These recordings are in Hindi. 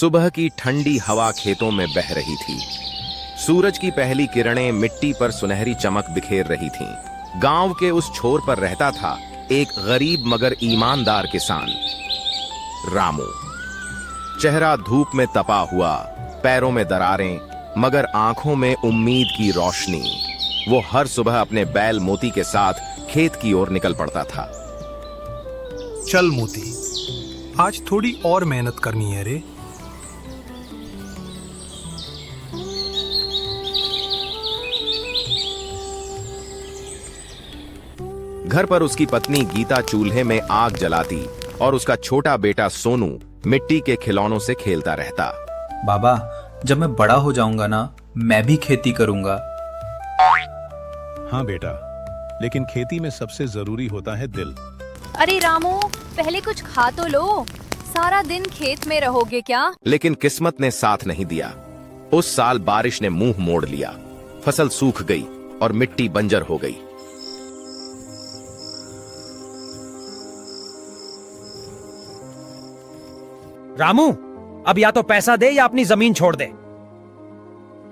सुबह की ठंडी हवा खेतों में बह रही थी। सूरज की पहली किरणें मिट्टी पर सुनहरी चमक बिखेर रही थीं। गांव के उस छोर पर रहता था एक गरीब मगर ईमानदार किसान, रामू। चेहरा धूप में तपा हुआ, पैरों में दरारें, मगर आंखों में उम्मीद की रोशनी। वो हर सुबह अपने बैल मोती के साथ खेत की ओर निकल पड़ता था। चल मोती, आज थोड़ी और मेहनत करनी है रे। घर पर उसकी पत्नी गीता चूल्हे में आग जलाती और उसका छोटा बेटा सोनू मिट्टी के खिलौनों से खेलता रहता। बाबा, जब मैं बड़ा हो जाऊंगा ना, मैं भी खेती करूंगा। हाँ बेटा, लेकिन खेती में सबसे जरूरी होता है दिल। अरे रामू, पहले कुछ खा तो लो। सारा दिन खेत में रहोगे क्या? लेकिन किस्मत ने साथ नहीं दिया। उस साल बारिश ने मुंह मोड़ लिया। फसल सूख गई और मिट्टी बंजर हो गई। रामू, अब या तो पैसा दे या अपनी जमीन छोड़ दे।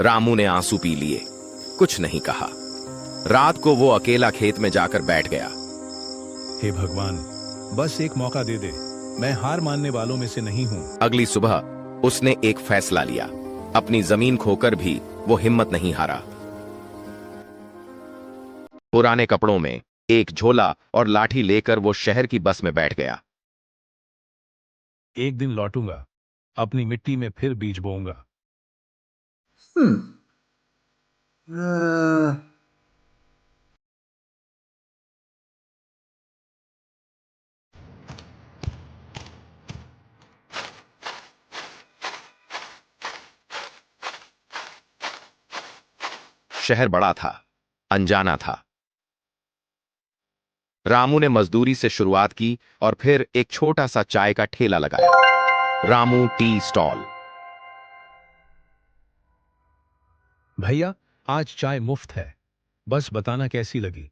रामू ने आंसू पी लिए, कुछ नहीं कहा। रात को वो अकेला खेत में जाकर बैठ गया। हे भगवान, बस एक मौका दे दे, मैं हार मानने वालों में से नहीं हूं। अगली सुबह उसने एक फैसला लिया। अपनी जमीन खोकर भी वो हिम्मत नहीं हारा। पुराने कपड़ों में एक झोला और लाठी लेकर वो शहर की बस में बैठ गया। एक दिन लौटूंगा, अपनी मिट्टी में फिर बीज बोऊंगा। शहर बड़ा था, अनजाना था। रामू ने मजदूरी से शुरुआत की और फिर एक छोटा सा चाय का ठेला लगाया, रामू टी स्टॉल। भैया, आज चाय मुफ्त है, बस बताना कैसी लगी।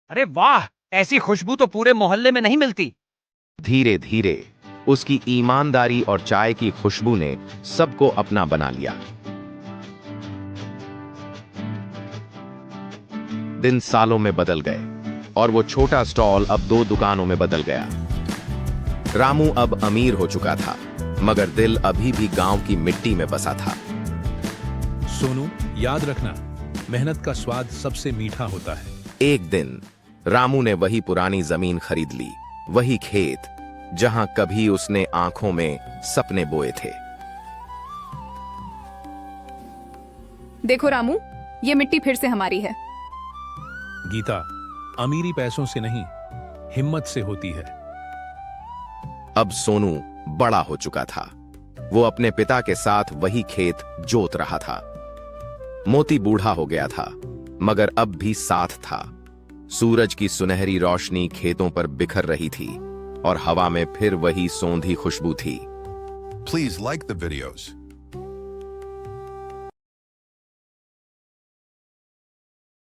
अरे वाह, ऐसी खुशबू तो पूरे मोहल्ले में नहीं मिलती। धीरे धीरे उसकी ईमानदारी और चाय की खुशबू ने सबको अपना बना लिया। दिन सालों में बदल गए और वो छोटा स्टॉल अब 2 दुकानों में बदल गया। रामू अब अमीर हो चुका था, मगर दिल अभी भी गांव की मिट्टी में बसा था। सोनू, याद रखना, मेहनत का स्वाद सबसे मीठा होता है। एक दिन रामू ने वही पुरानी जमीन खरीद ली, वही खेत जहां कभी उसने आंखों में सपने बोए थे। देखो रामू, ये मिट्टी फिर से हमारी है। गीता, अमीरी पैसों से नहीं, हिम्मत से होती है। अब सोनू बड़ा हो चुका था। वो अपने पिता के साथ वही खेत जोत रहा था। मोती बूढ़ा हो गया था, मगर अब भी साथ था। सूरज की सुनहरी रोशनी खेतों पर बिखर रही थी और हवा में फिर वही सौंधी खुशबू थी। Please like the videos.